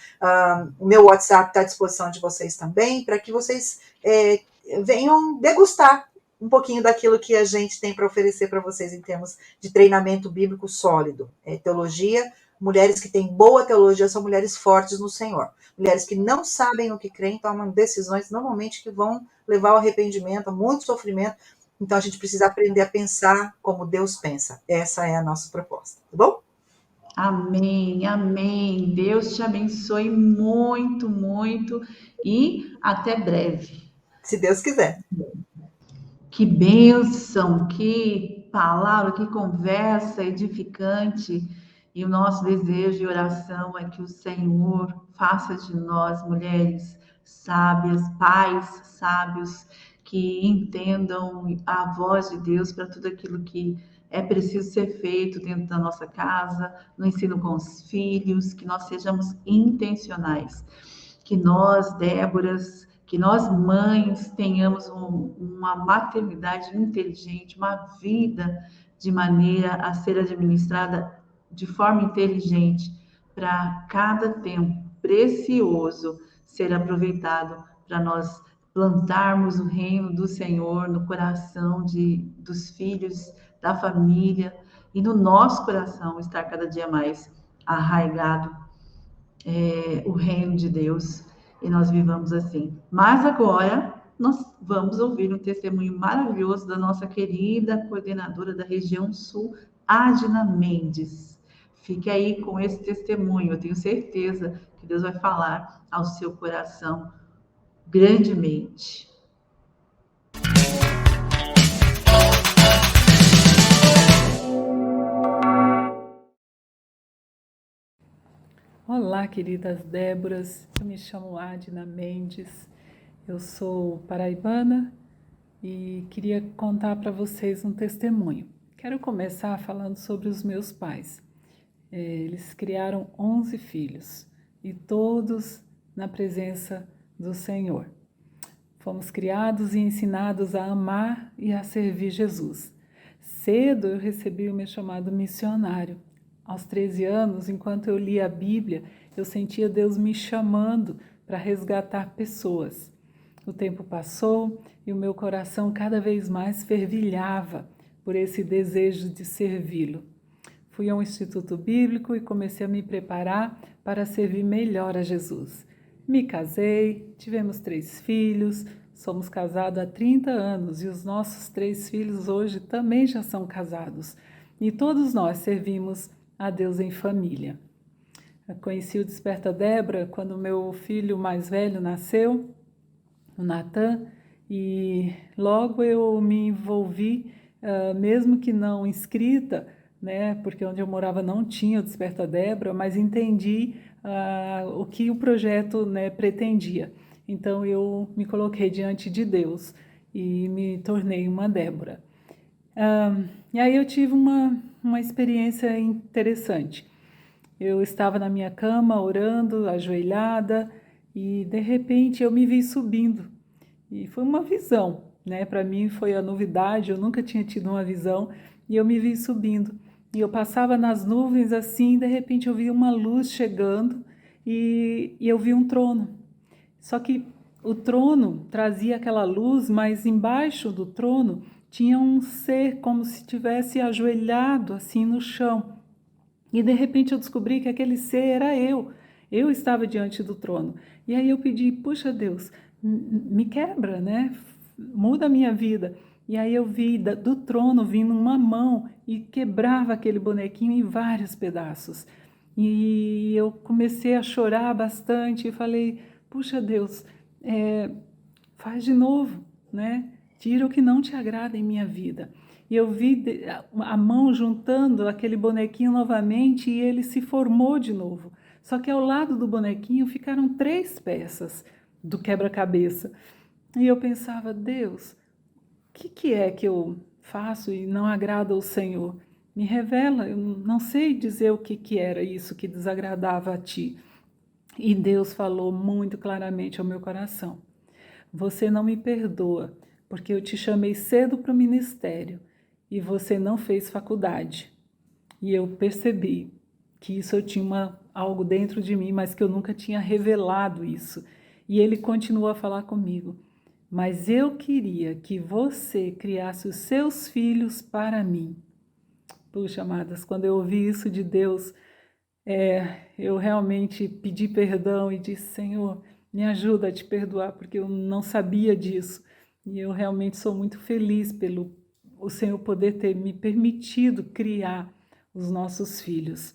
O meu WhatsApp está à disposição de vocês também, para que vocês venham degustar um pouquinho daquilo que a gente tem para oferecer para vocês em termos de treinamento bíblico sólido. Teologia, mulheres que têm boa teologia são mulheres fortes no Senhor. Mulheres que não sabem no que creem tomam decisões normalmente que vão levar ao arrependimento, a muito sofrimento. Então a gente precisa aprender a pensar como Deus pensa. Essa é a nossa proposta, tá bom? Amém, amém. Deus te abençoe muito, muito e até breve. Se Deus quiser. Que bênção, que palavra, que conversa edificante. E o nosso desejo e oração é que o Senhor faça de nós mulheres sábias, pais sábios, que entendam a voz de Deus para tudo aquilo que é preciso ser feito dentro da nossa casa, no ensino com os filhos, que nós sejamos intencionais, que nós, Déboras, que nós mães tenhamos uma maternidade inteligente, uma vida de maneira a ser administrada de forma inteligente, para cada tempo precioso ser aproveitado para nós plantarmos o reino do Senhor no coração dos filhos, da família, e no nosso coração estar cada dia mais arraigado o reino de Deus, e nós vivamos assim. Mas agora nós vamos ouvir um testemunho maravilhoso da nossa querida coordenadora da região sul, Adna Mendes. Fique aí com esse testemunho, eu tenho certeza que Deus vai falar ao seu coração grandemente. Olá, queridas Déboras, eu me chamo Adna Mendes, eu sou paraibana e queria contar para vocês um testemunho. Quero começar falando sobre os meus pais. Eles criaram 11 filhos e todos na presença do Senhor. Fomos criados e ensinados a amar e a servir Jesus. Cedo eu recebi o meu chamado missionário. Aos 13 anos, enquanto eu lia a Bíblia, eu sentia Deus me chamando para resgatar pessoas. O tempo passou e o meu coração cada vez mais fervilhava por esse desejo de servi-lo. Fui a um instituto bíblico e comecei a me preparar para servir melhor a Jesus. Me casei, tivemos 3 filhos, somos casados há 30 anos e os nossos 3 filhos hoje também já são casados. E todos nós servimos a Deus em família. Eu conheci o Desperta Débora quando meu filho mais velho nasceu, o Natan, e logo eu me envolvi, mesmo que não inscrita, né, porque onde eu morava não tinha o Desperta Débora, mas entendi o que o projeto, né, pretendia. Então eu me coloquei diante de Deus e me tornei uma Débora. E aí eu tive uma experiência interessante. Eu estava na minha cama orando, ajoelhada, e de repente eu me vi subindo. E foi uma visão, né? Para mim foi a novidade, eu nunca tinha tido uma visão, e eu me vi subindo. E eu passava nas nuvens assim, e de repente eu vi uma luz chegando e eu vi um trono. Só que o trono trazia aquela luz, mas embaixo do trono tinha um ser como se tivesse ajoelhado assim no chão. E de repente eu descobri que aquele ser era eu. Eu estava diante do trono. E aí eu pedi, puxa Deus, me quebra, né? Muda a minha vida. E aí eu vi do trono vindo uma mão e quebrava aquele bonequinho em vários pedaços. E eu comecei a chorar bastante e falei, puxa Deus, faz de novo, né? Tira o que não te agrada em minha vida. E eu vi a mão juntando aquele bonequinho novamente e ele se formou de novo. Só que ao lado do bonequinho ficaram 3 peças do quebra-cabeça. E eu pensava, Deus, o que é que eu faço e não agrada ao Senhor? Me revela, eu não sei dizer o que era isso que desagradava a ti. E Deus falou muito claramente ao meu coração. Você não me perdoa, porque eu te chamei cedo para o ministério e você não fez faculdade. E eu percebi que isso eu tinha algo dentro de mim, mas que eu nunca tinha revelado isso. E ele continuou a falar comigo. Mas eu queria que você criasse os seus filhos para mim. Puxa, amadas, quando eu ouvi isso de Deus, eu realmente pedi perdão e disse, Senhor, me ajuda a te perdoar, porque eu não sabia disso. E eu realmente sou muito feliz pelo o Senhor poder ter me permitido criar os nossos filhos.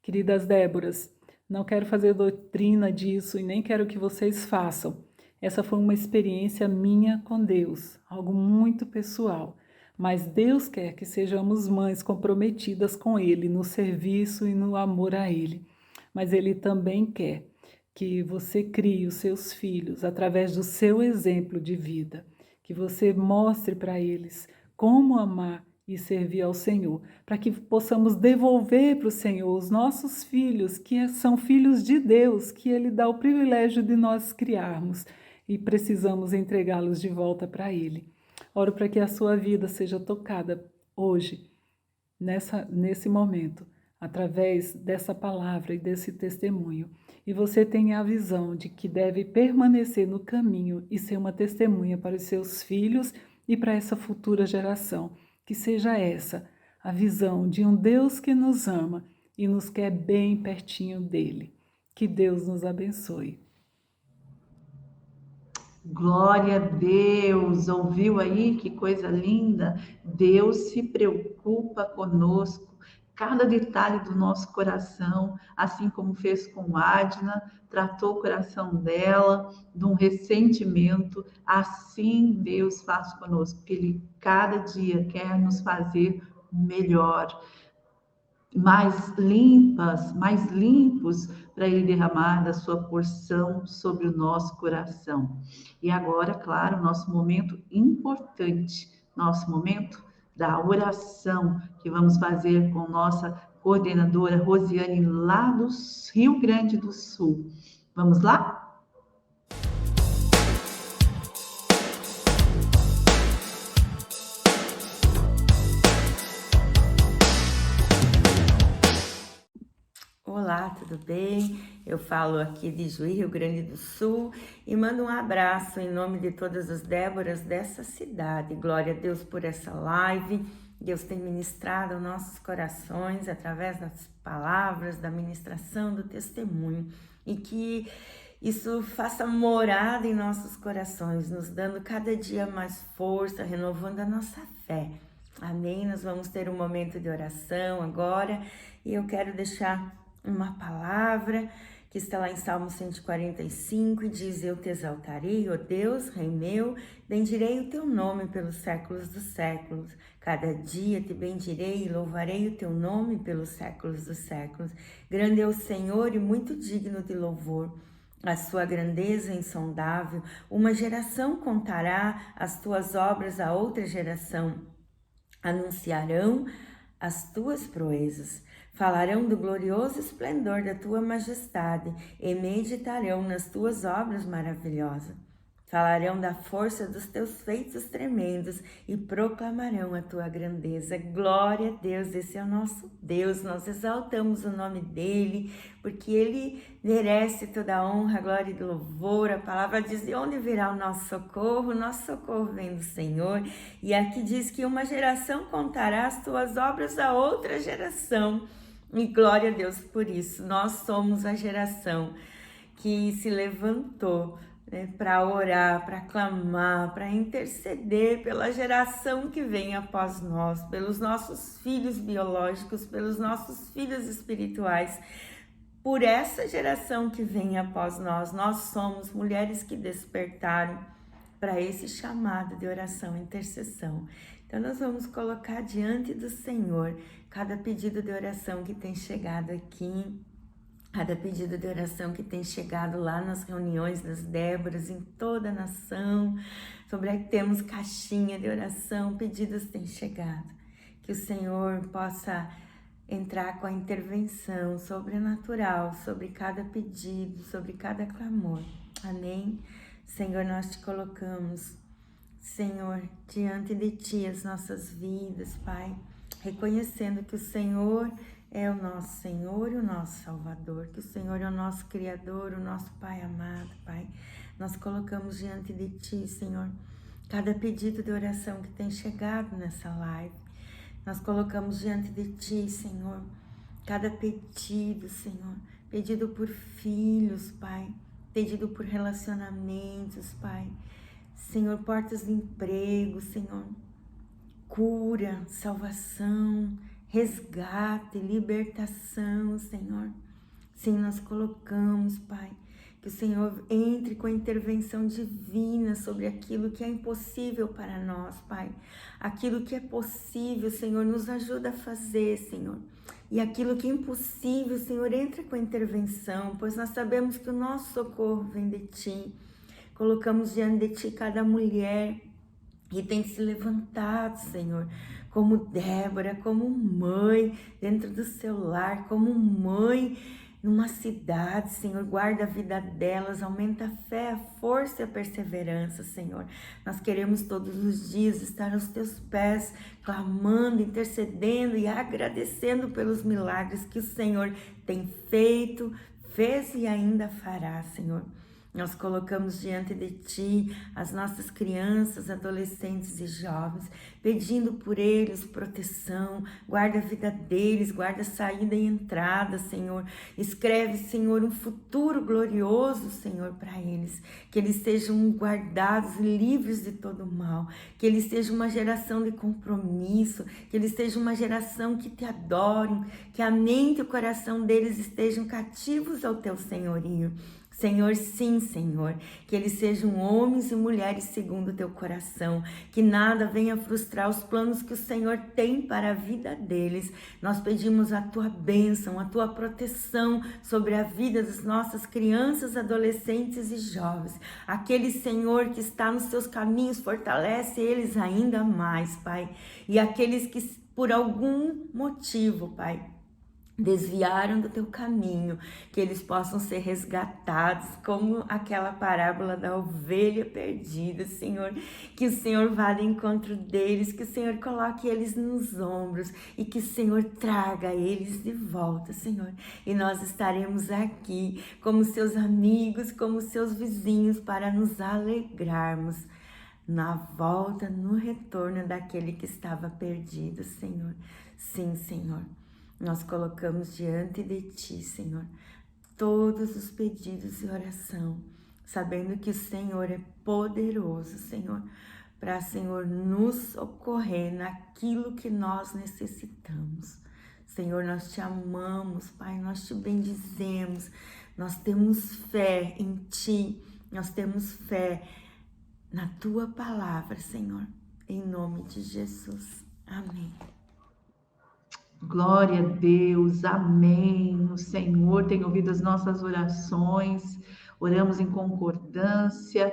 Queridas Déboras, não quero fazer doutrina disso e nem quero que vocês façam. Essa foi uma experiência minha com Deus, algo muito pessoal. Mas Deus quer que sejamos mães comprometidas com Ele, no serviço e no amor a Ele. Mas Ele também quer que você crie os seus filhos através do seu exemplo de vida, que você mostre para eles como amar e servir ao Senhor, para que possamos devolver para o Senhor os nossos filhos, que são filhos de Deus, que Ele dá o privilégio de nós criarmos e precisamos entregá-los de volta para Ele. Oro para que a sua vida seja tocada hoje, nesse momento, através dessa palavra e desse testemunho. E você tenha a visão de que deve permanecer no caminho e ser uma testemunha para os seus filhos e para essa futura geração. Que seja essa a visão de um Deus que nos ama e nos quer bem pertinho dele. Que Deus nos abençoe. Glória a Deus, ouviu aí que coisa linda? Deus se preocupa conosco, cada detalhe do nosso coração, assim como fez com Adna, tratou o coração dela de um ressentimento, assim Deus faz conosco, porque Ele cada dia quer nos fazer melhor, mais limpas, mais limpos, para Ele derramar da sua porção sobre o nosso coração. E agora, claro, nosso momento importante, nosso momento da oração, que vamos fazer com nossa coordenadora Rosiane, lá do Rio Grande do Sul. Vamos lá? Olá, tudo bem? Eu falo aqui de Juí, Rio Grande do Sul, e mando um abraço em nome de todas as Déboras dessa cidade. Glória a Deus por essa live. Deus tem ministrado aos nossos corações através das palavras, da ministração, do testemunho, e que isso faça morada em nossos corações, nos dando cada dia mais força, renovando a nossa fé. Amém? Nós vamos ter um momento de oração agora, e eu quero deixar uma palavra que está lá em Salmo 145 e diz: eu te exaltarei, ó Deus, Rei meu, bendirei o teu nome pelos séculos dos séculos. Cada dia te bendirei e louvarei o teu nome pelos séculos dos séculos. Grande é o Senhor e muito digno de louvor. A sua grandeza é insondável. Uma geração contará as tuas obras a outra geração. Anunciarão as tuas proezas. Falarão do glorioso esplendor da tua majestade e meditarão nas tuas obras maravilhosas. Falarão da força dos teus feitos tremendos e proclamarão a tua grandeza. Glória a Deus, esse é o nosso Deus. Nós exaltamos o nome dele, porque ele merece toda a honra, glória e louvor. A palavra diz: de onde virá o nosso socorro? O nosso socorro vem do Senhor. E aqui diz que uma geração contará as tuas obras a outra geração. E glória a Deus por isso. Nós somos a geração que se levantou, né, para orar, para clamar, para interceder pela geração que vem após nós, pelos nossos filhos biológicos, pelos nossos filhos espirituais, por essa geração que vem após nós. Nós somos mulheres que despertaram para esse chamado de oração e intercessão. Então nós vamos colocar diante do Senhor cada pedido de oração que tem chegado aqui, cada pedido de oração que tem chegado lá nas reuniões das Déboras em toda a nação. Sobre aí temos caixinha de oração, pedidos têm chegado. Que o Senhor possa entrar com a intervenção sobrenatural sobre cada pedido, sobre cada clamor. Amém? Senhor, nós te colocamos, Senhor, diante de ti as nossas vidas, Pai, reconhecendo que o Senhor é o nosso Senhor e o nosso Salvador, que o Senhor é o nosso Criador, o nosso Pai amado, Pai. Nós colocamos diante de Ti, Senhor, cada pedido de oração que tem chegado nessa live. Nós colocamos diante de Ti, Senhor, cada pedido, Senhor, pedido por filhos, Pai, pedido por relacionamentos, Pai. Senhor, portas de emprego, Senhor, cura, salvação, resgate, libertação, Senhor. Sim, nós colocamos, Pai, que o Senhor entre com a intervenção divina sobre aquilo que é impossível para nós, Pai. Aquilo que é possível, Senhor, nos ajuda a fazer, Senhor. E aquilo que é impossível, Senhor, entra com a intervenção, pois nós sabemos que o nosso socorro vem de Ti. Colocamos diante de Ti cada mulher que tem se levantado, Senhor, como Débora, como mãe dentro do seu lar, como mãe numa cidade, Senhor. Guarda a vida delas, aumenta a fé, a força e a perseverança, Senhor. Nós queremos todos os dias estar aos Teus pés, clamando, intercedendo e agradecendo pelos milagres que o Senhor tem feito, fez e ainda fará, Senhor. Nós colocamos diante de Ti as nossas crianças, adolescentes e jovens, pedindo por eles proteção. Guarda a vida deles, guarda a saída e entrada, Senhor. Escreve, Senhor, um futuro glorioso, Senhor, para eles. Que eles sejam guardados e livres de todo mal. Que eles sejam uma geração de compromisso. Que eles sejam uma geração que Te adorem. Que a mente e o coração deles estejam cativos ao Teu senhorio. Senhor, sim, Senhor, que eles sejam homens e mulheres segundo o Teu coração, que nada venha frustrar os planos que o Senhor tem para a vida deles. Nós pedimos a Tua bênção, a Tua proteção sobre a vida das nossas crianças, adolescentes e jovens. Aquele, Senhor, que está nos Teus caminhos, fortalece eles ainda mais, Pai. E aqueles que, por algum motivo, Pai, desviaram do Teu caminho, que eles possam ser resgatados, como aquela parábola da ovelha perdida, Senhor, que o Senhor vá de encontro deles, que o Senhor coloque eles nos ombros e que o Senhor traga eles de volta, Senhor, e nós estaremos aqui como Seus amigos, como Seus vizinhos, para nos alegrarmos na volta, no retorno daquele que estava perdido, Senhor. Sim, Senhor. Nós colocamos diante de Ti, Senhor, todos os pedidos e oração, sabendo que o Senhor é poderoso, Senhor, para, Senhor, nos socorrer naquilo que nós necessitamos. Senhor, nós Te amamos, Pai, nós Te bendizemos, nós temos fé em Ti, nós temos fé na Tua palavra, Senhor, em nome de Jesus. Amém. Glória a Deus, amém. O Senhor tem ouvido as nossas orações, oramos em concordância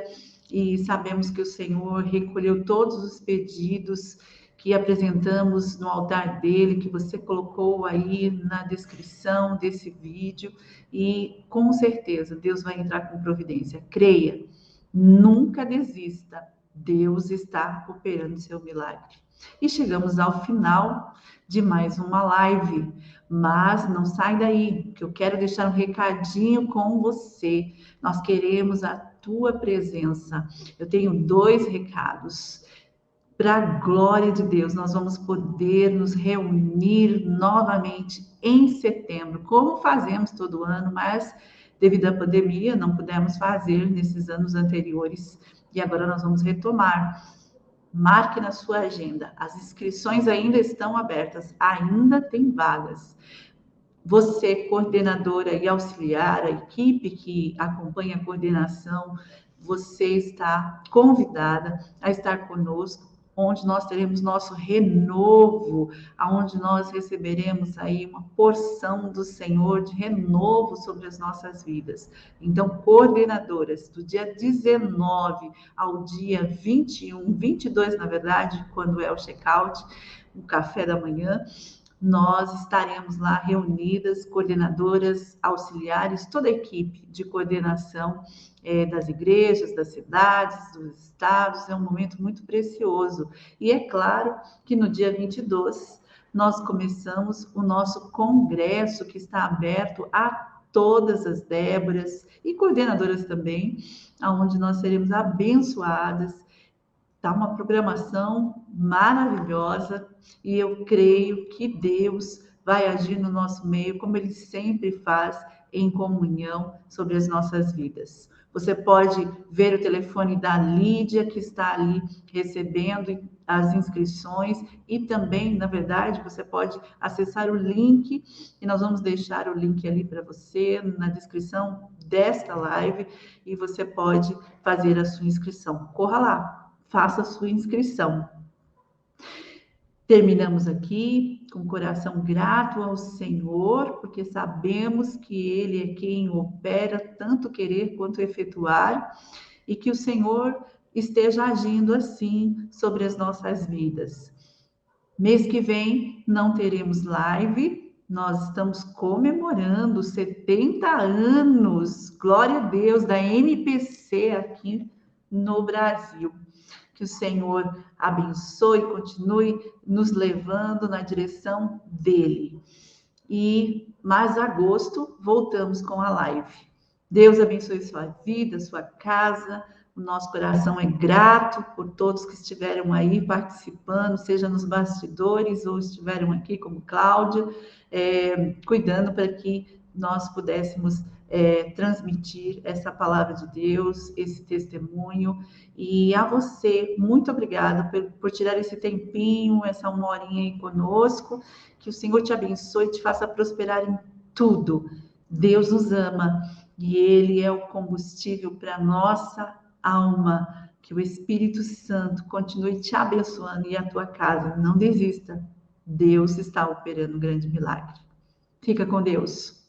e sabemos que o Senhor recolheu todos os pedidos que apresentamos no altar dele, que você colocou aí na descrição desse vídeo, e com certeza Deus vai entrar com providência. Creia, Nunca desista. Deus está operando seu milagre. E chegamos ao final de mais uma live. Mas não sai daí, que eu quero deixar um recadinho com você. Nós queremos a tua presença. Eu tenho 2 recados. Para a glória de Deus, nós vamos poder nos reunir novamente em setembro, como fazemos todo ano, mas devido à pandemia não pudemos fazer nesses anos anteriores e agora nós vamos retomar. Marque na sua agenda, as inscrições ainda estão abertas, ainda tem vagas. Você, coordenadora e auxiliar, a equipe que acompanha a coordenação, você está convidada a estar conosco, onde nós teremos nosso renovo, aonde nós receberemos aí uma porção do Senhor de renovo sobre as nossas vidas. Então, coordenadoras, do dia 19 ao dia 21, 22, na verdade, quando é o check-out, o café da manhã, nós estaremos lá reunidas, coordenadoras, auxiliares, toda a equipe de coordenação das igrejas, das cidades, dos estados. É um momento muito precioso. E é claro que no dia 22 nós começamos o nosso congresso, que está aberto a todas as Déboras e coordenadoras também, onde nós seremos abençoadas. Tá uma programação maravilhosa e eu creio que Deus vai agir no nosso meio, como Ele sempre faz, em comunhão sobre as nossas vidas. Você pode ver o telefone da Lídia, que está ali recebendo as inscrições, e também, na verdade, você pode acessar o link, e nós vamos deixar o link ali para você na descrição desta live, e você pode fazer a sua inscrição. Corra lá, faça a sua inscrição. Terminamos aqui com o coração grato ao Senhor, porque sabemos que Ele é quem opera tanto querer quanto efetuar, e que o Senhor esteja agindo assim sobre as nossas vidas. Mês que vem não teremos live, nós estamos comemorando 70 anos, glória a Deus, da MPC aqui no Brasil. Que o Senhor abençoe, continue nos levando na direção dele. E mais agosto voltamos com a live. Deus abençoe sua vida, sua casa. O nosso coração é grato por todos que estiveram aí participando, seja nos bastidores ou estiveram aqui, como Cláudia, cuidando para que nós pudéssemos transmitir essa palavra de Deus, esse testemunho. E a você, muito obrigada por tirar esse tempinho, essa 1 horinha aí conosco. Que o Senhor te abençoe e te faça prosperar em tudo. Deus nos ama e Ele é o combustível para a nossa alma. Que o Espírito Santo continue te abençoando e a tua casa. Não desista. Deus está operando um grande milagre. Fica com Deus.